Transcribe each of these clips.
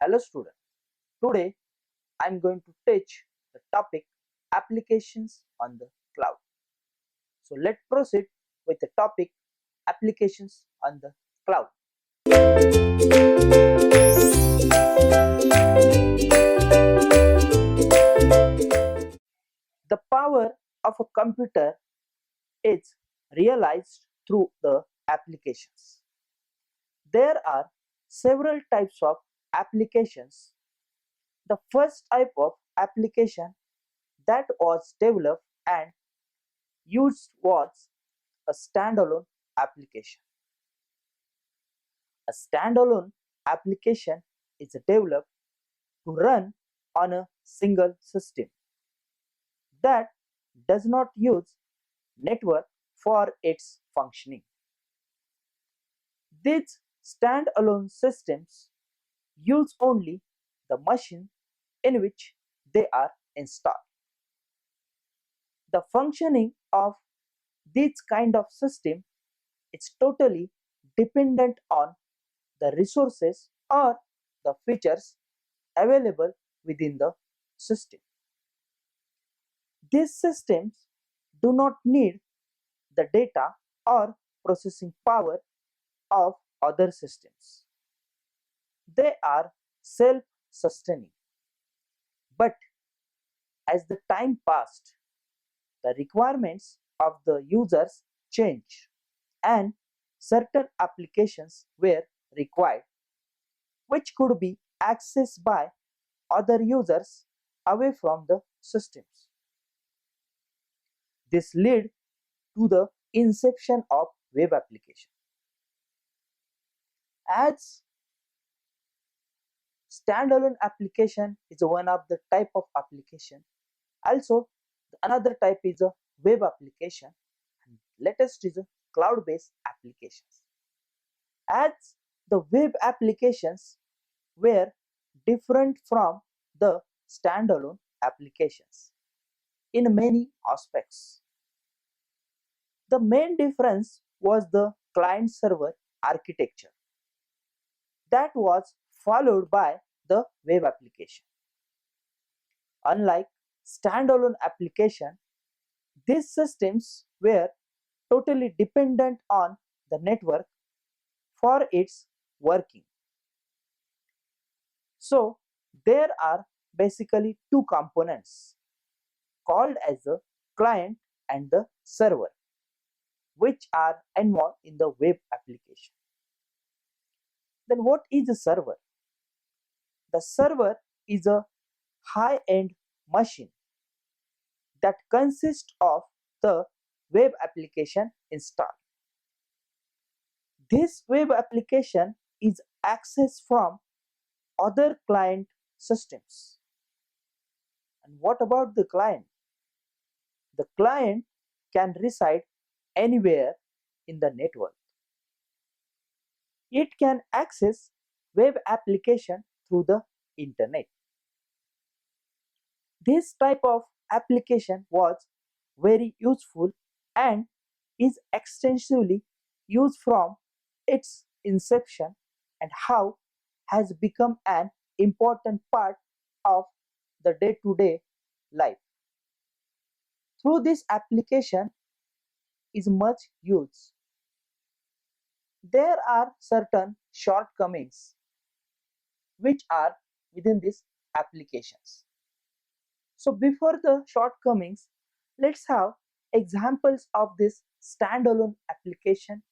Hello student, today I am going to teach the topic applications on the cloud. So let's proceed with the topic applications on the cloud. The power of a computer is realized through the applications. There are several types of applications. The first type of application that was developed and used was a standalone application. A standalone application is developed to run on a single system that does not use network for its functioning. These standalone systems use only the machine in which they are installed. The functioning of this kind of system is totally dependent on the resources or the features available within the system. These systems do not need the data or processing power of other systems. They are self-sustaining. But as the time passed, the requirements of the users changed and certain applications were required which could be accessed by other users away from the systems. This led to the inception of web application. As standalone application is one of the type of application, also another type is a web application, and latest is a cloud-based applications. As the web applications were different from the standalone applications in many aspects. The main difference was the client-server architecture that was followed by the web application. Unlike standalone application, these systems were totally dependent on the network for its working. So there are basically two components called as the client and the server, which are involved in the web application. Then what is a server? The server is a high-end machine that consists of the web application installed. This web application is accessed from other client systems. And what about the client? The client can reside anywhere in the network. It can access web application through the internet. This type of application was very useful and is extensively used from its inception and how has become an important part of the day-to-day life. Through this application is much used. There are certain shortcomings which are within these applications. So before the shortcomings, let's have examples of this standalone application,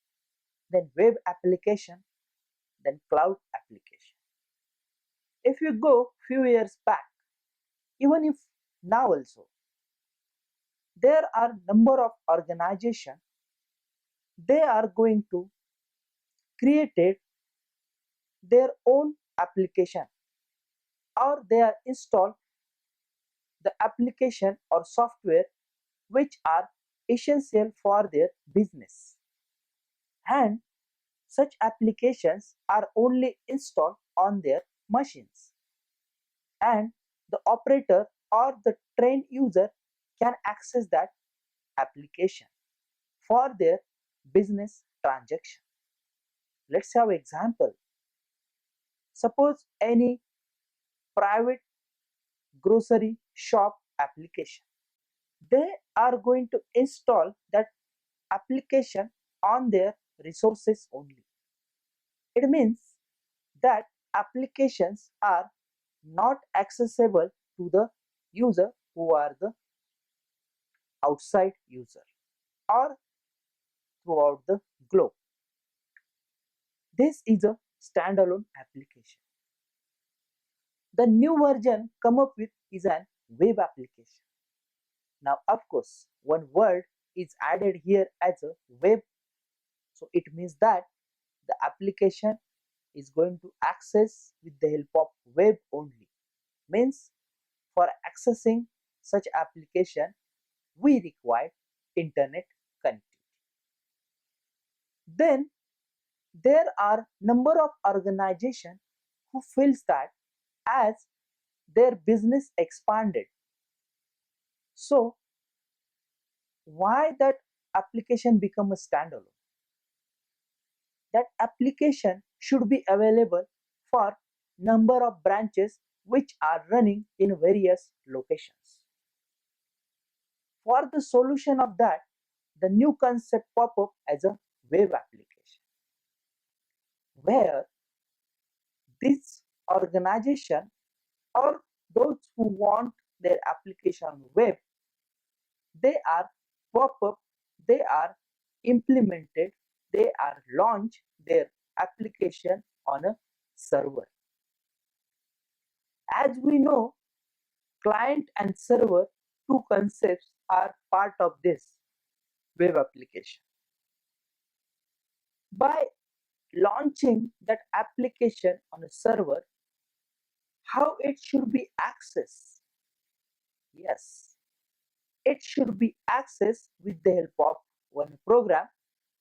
then web application, then cloud application. If you go few years back, even if now also, there are number of organizations, they are going to create their own application or they are installed the application or software which are essential for their business, and such applications are only installed on their machines, and the operator or the trained user can access that application for their business transaction. Let's have example. Suppose any private grocery shop application. They are going to install that application on their resources only. It means that applications are not accessible to the user who are the outside user or throughout the globe. This is a standalone application. The new version come up with is an web application. Now of course one word is added here as a web, so it means that the application is going to access with the help of web only. Means for accessing such application we require internet connectivity. Then there are number of organizations who feels that as their business expanded, so why that application become a standalone? That application should be available for number of branches which are running in various locations. For the solution of that, the new concept pop up as a web application, where this organization or those who want their application on web, they are pop up, they are implemented, they are launch their application on a server. As we know, client and server, two concepts are part of this web application. By launching that application on a server, how it should be accessed? Yes, it should be accessed with the help of one program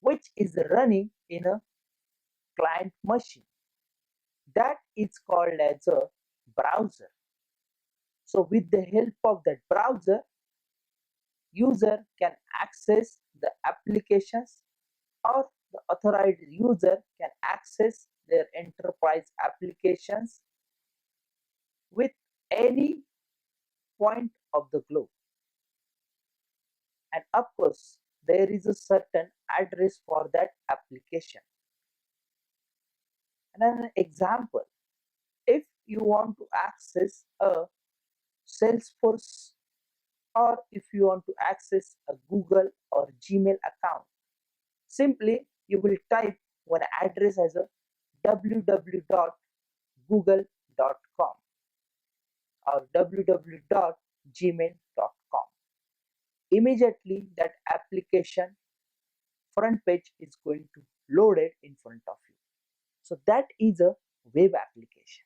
which is running in a client machine. That is called as a browser. So with the help of that browser, user can access the applications, or the authorized user can access their enterprise applications with any point of the globe. And of course there is a certain address for that application. And an example, if you want to access a Salesforce, or if you want to access a Google or Gmail account, simply you will type one address as a www.google.com or www.gmail.com. Immediately that application front page is going to load it in front of you. So that is a web application.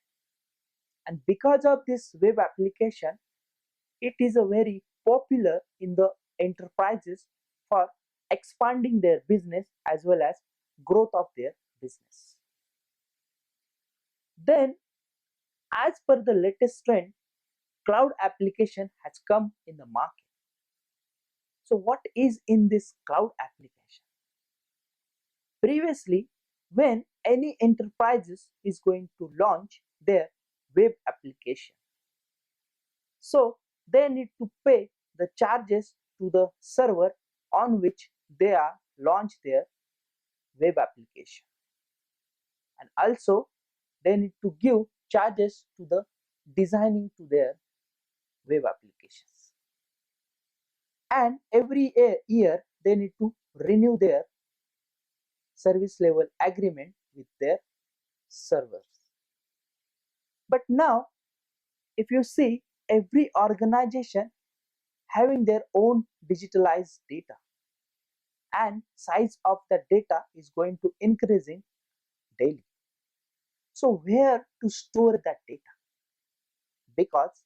And because of this web application, it is a very popular in the enterprises for expanding their business as well as growth of their business. Then as per the latest trend, cloud application has come in the market. So what is in this cloud application? Previously, when any enterprises is going to launch their web application, so they need to pay the charges to the server on which they are launch their web application, and also they need to give charges to the designing to their web applications, and every year they need to renew their service level agreement with their servers. But now if you see, every organization having their own digitalized data, and size of the data is going to increasing daily. So where to store that data? Because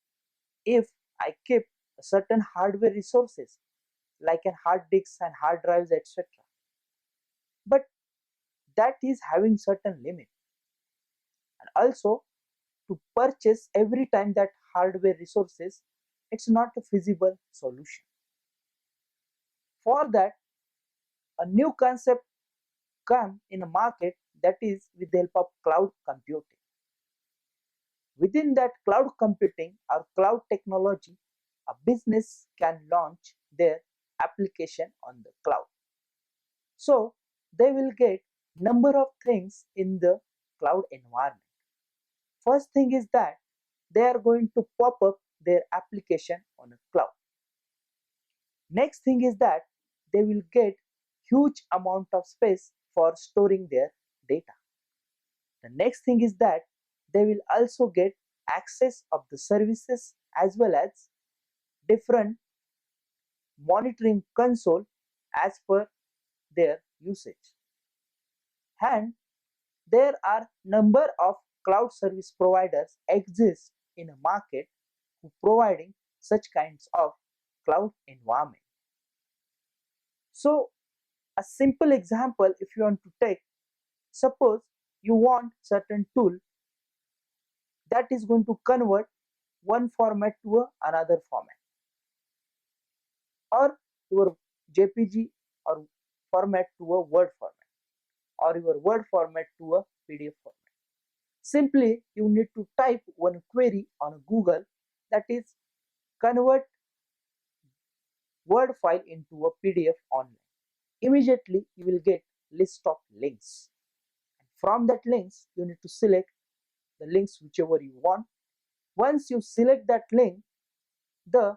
if I keep certain hardware resources like an hard disks and hard drives, etc., but that is having certain limit, and also to purchase every time that hardware resources, it's not a feasible solution. For that, a new concept come in a market, that is with the help of cloud computing, Within that cloud computing or cloud technology, a business can launch their application on the cloud. So they will get number of things in the cloud environment. First thing is that they are going to pop up their application on a cloud. Next thing is that they will get huge amount of space for storing their data. The next thing is that they will also get access of the services as well as different monitoring console as per their usage. And there are number of cloud service providers exist in a market who providing such kinds of cloud environment. So a simple example if you want to take, suppose you want certain tool that is going to convert one format to another format, or your JPG or format to a Word format, or your Word format to a PDF format. Simply you need to type one query on Google, that is convert Word file into a PDF online. Immediately you will get list of links. From that links you need to select the links whichever you want. Once you select that link, the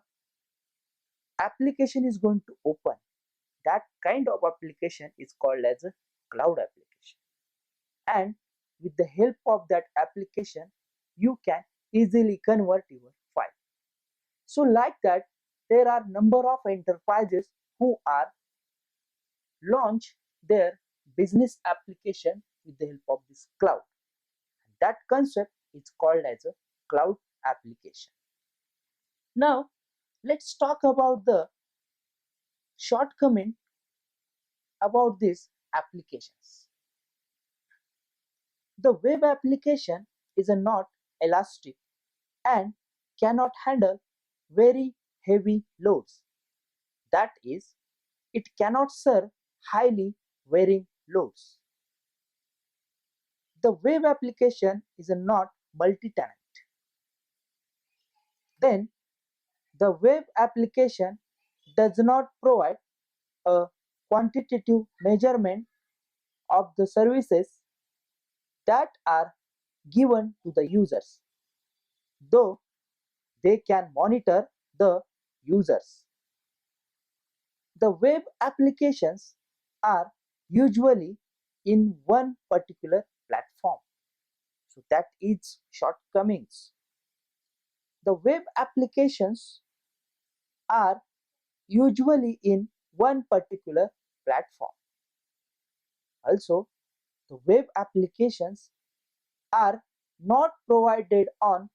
application is going to open. That kind of application is called as a cloud application. And with the help of that application, you can easily convert your file. So like that, there are number of enterprises who are launch their business application with the help of this cloud. That concept is called as a cloud application. Now, let's talk about the shortcoming about these applications. The web application is not elastic and cannot handle very heavy loads. That is, it cannot serve highly varying loads. The web application is not multi-tenant. Then, the web application does not provide a quantitative measurement of the services that are given to the users, though they can monitor the users. The web applications are usually in one particular platform, so that is shortcomings. The web applications are usually in one particular platform. Also, the web applications are not provided on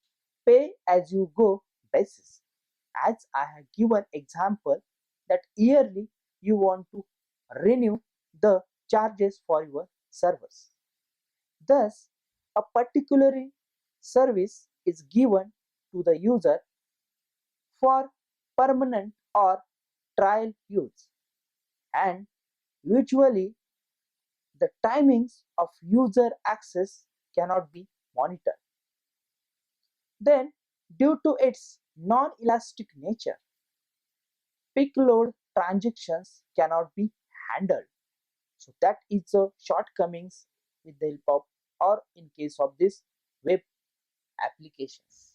pay as you go basis, as I have given example that yearly you want to renew the charges for your servers. Thus, a particular service is given to the user for permanent or trial use, and usually the timings of user access cannot be monitored. Then, due to its non-elastic nature, peak load transactions cannot be handled. So that is the shortcomings with the help of, or in case of this web applications.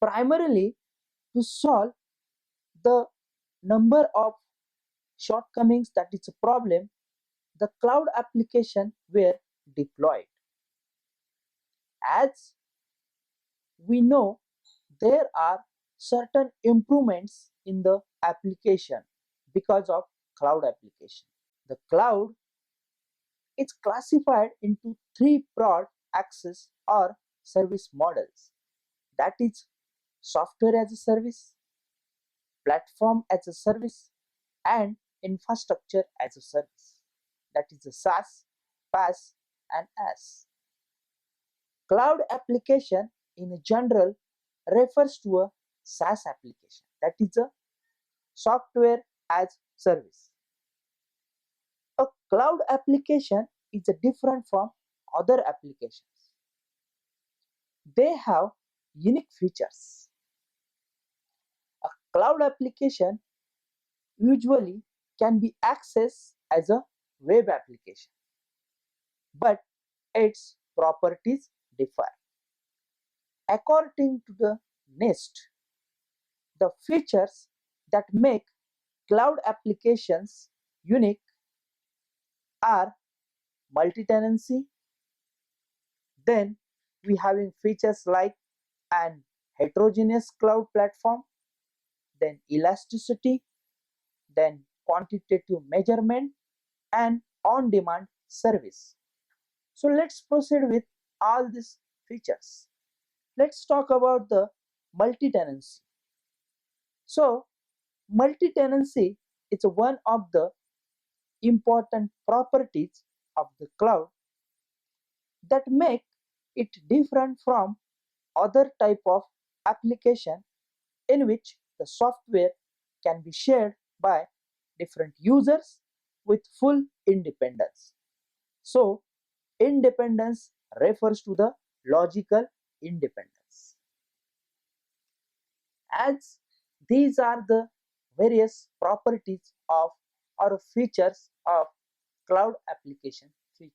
Primarily to solve the number of shortcomings that is a problem, the cloud application were deployed. As we know, there are certain improvements in the application because of cloud application. The cloud is classified into three broad access or service models, that is software as a service, platform as a service, and infrastructure as a service, that is the SaaS, PaaS, and IaaS. Cloud application in general refers to a SaaS application, that is a software as service. A cloud application is different from other applications. They have unique features. A cloud application usually can be accessed as a web application, but its properties differ. According to the NIST, the features that make cloud applications unique are multi-tenancy, then we having features like an heterogeneous cloud platform, then elasticity, then quantitative measurement, and on-demand service. So let's proceed with all these features. Let's talk about the multi-tenancy. So multi-tenancy is one of the important properties of the cloud that make it different from other type of application in which the software can be shared by different users with full independence. So independence refers to the logical independence. As these are the various properties of or features of cloud application feature.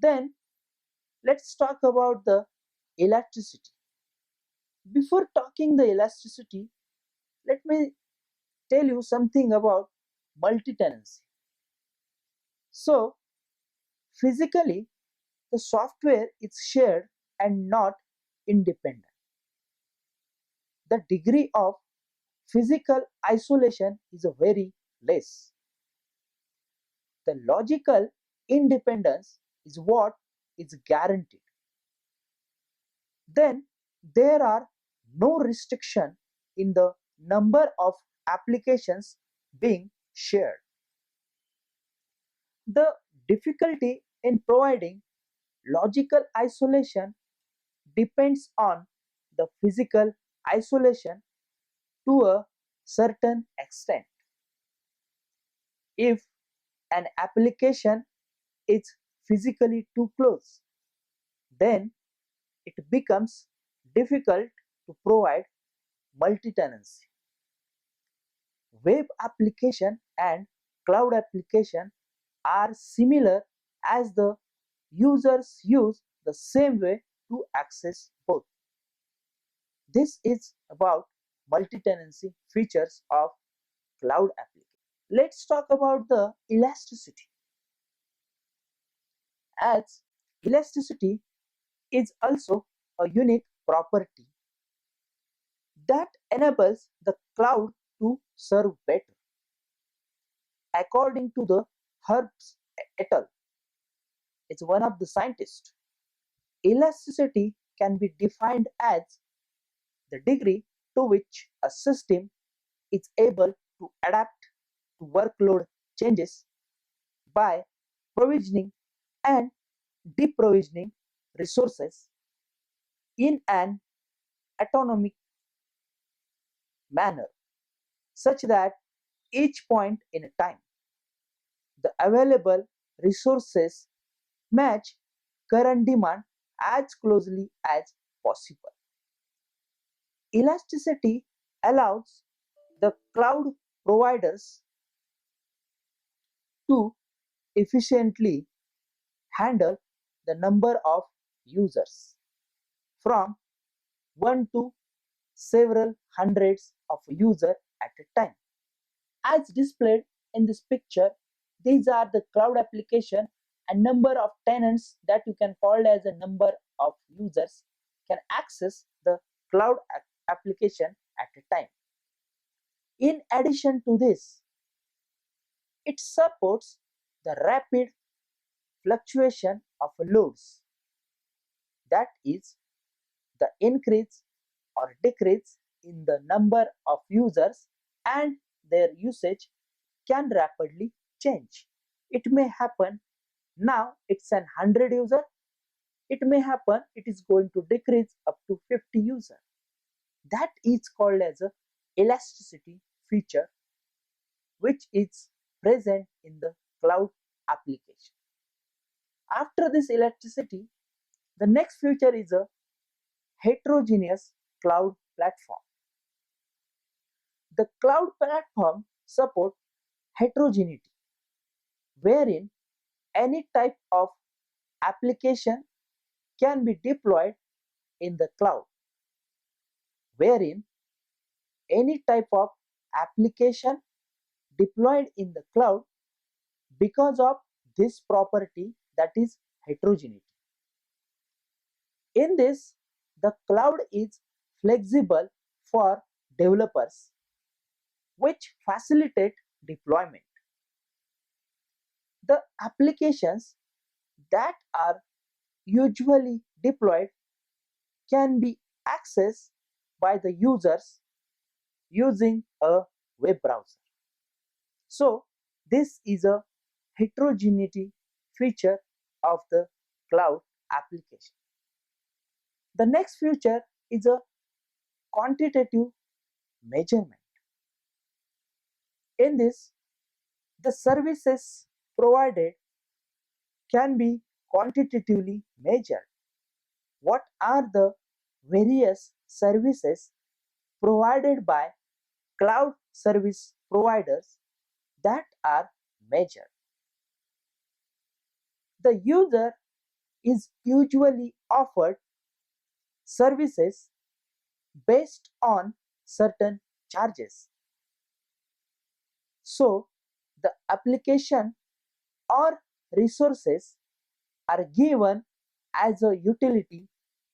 Then let's talk about the elasticity. Before talking the elasticity, let me tell you something about multi-tenancy. So physically, the software is shared and not independent. The degree of physical isolation is very less. The logical independence is what is guaranteed. Then there are no restriction in the number of applications being shared. The difficulty in providing logical isolation depends on the physical isolation to a certain extent. If an application is physically too close, then it becomes difficult to provide multi-tenancy. Web application and cloud application are similar as the users use the same way to access both. This is about multi-tenancy features of cloud application. Let's talk about the elasticity. As elasticity is also a unique property that enables the cloud to serve better. According to the Herbst et al., it's one of the scientists. Elasticity can be defined as the degree to which a system is able to adapt to workload changes by provisioning and deprovisioning resources in an autonomic manner, such that each point in time the available resources match current demand as closely as possible. Elasticity allows the cloud providers to efficiently handle the number of users from one to several hundreds of users at a time. As displayed in this picture, these are the cloud application and number of tenants that you can call as a number of users can access the cloud application at a time. In addition to this, it supports the rapid fluctuation of loads, that is, the increase or decrease in the number of users and their usage can rapidly change. It may happen now it's an 100 user, it may happen it is going to decrease up to 50 user. That is called as a elasticity feature which is present in the cloud application. After this elasticity, the next feature is a heterogeneous cloud platform. The cloud platform supports heterogeneity, wherein any type of application can be deployed in the cloud, wherein any type of application deployed in the cloud because of this property, that is heterogeneity. In this, the cloud is flexible for developers, which facilitate deployment. The applications that are usually deployed can be accessed by the users using a web browser. So this is a heterogeneity feature of the cloud application. The next feature is a quantitative measurement. In this, the services provided can be quantitatively measured. What are the various services provided by cloud service providers that are measured? The user is usually offered services based on certain charges. So, the application or resources are given as a utility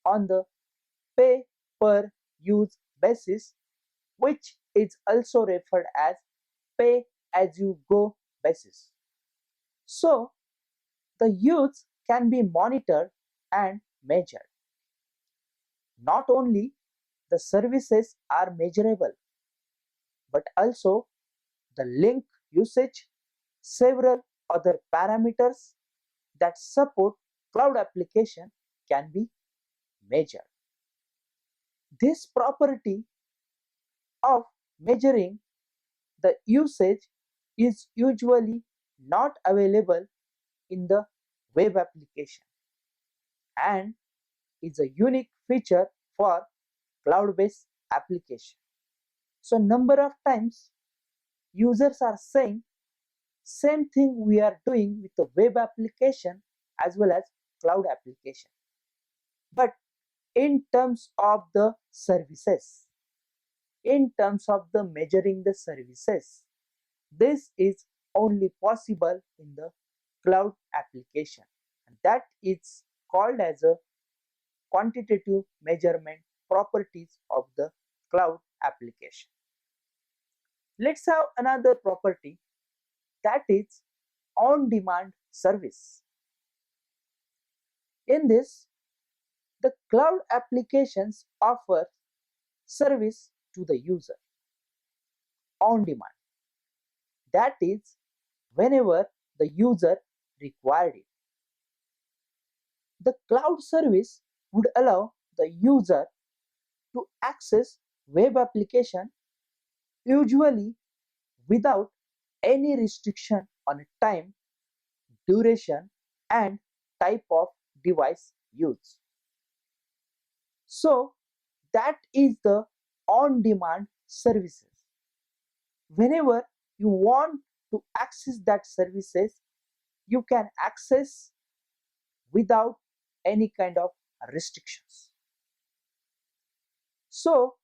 on the pay per use basis, which is also referred as pay as you go basis. So, the use can be monitored and measured. Not only the services are measurable, but also the link usage, several other parameters that support cloud application can be measured. This property of measuring the usage is usually not available in the web application and is a unique feature for cloud-based application. So number of times users are saying same thing we are doing with the web application as well as cloud application, but in terms of the services, in terms of the measuring the services, this is only possible in the cloud application, and that is called as a quantitative measurement properties of the cloud application. Let's have another property, that is on-demand service. In this, the cloud applications offer service to the user on demand. That is, whenever the user required it. The cloud service would allow the user to access web application usually without any restriction on time, duration, and type of device used. So that is the on-demand services. Whenever you want to access that services, you can access without any kind of restrictions. So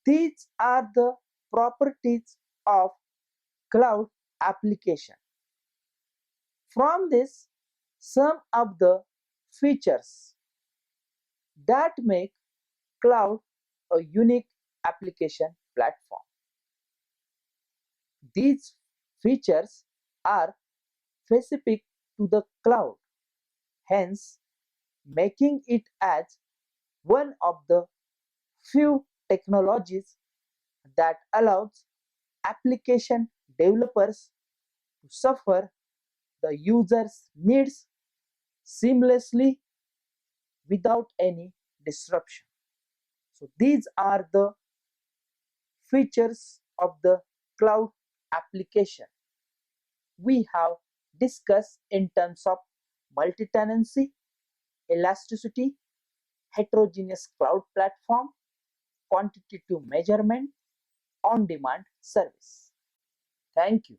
these are the properties of cloud application. From this, some of the features that make cloud a unique application platform. These features are specific to the cloud, hence making it as one of the few technologies that allows application developers to suffer the user's needs seamlessly without any disruption. So these are the features of the cloud application. We have discussed in terms of multi-tenancy, elasticity, heterogeneous cloud platform, quantitative measurement, on-demand service. Thank you.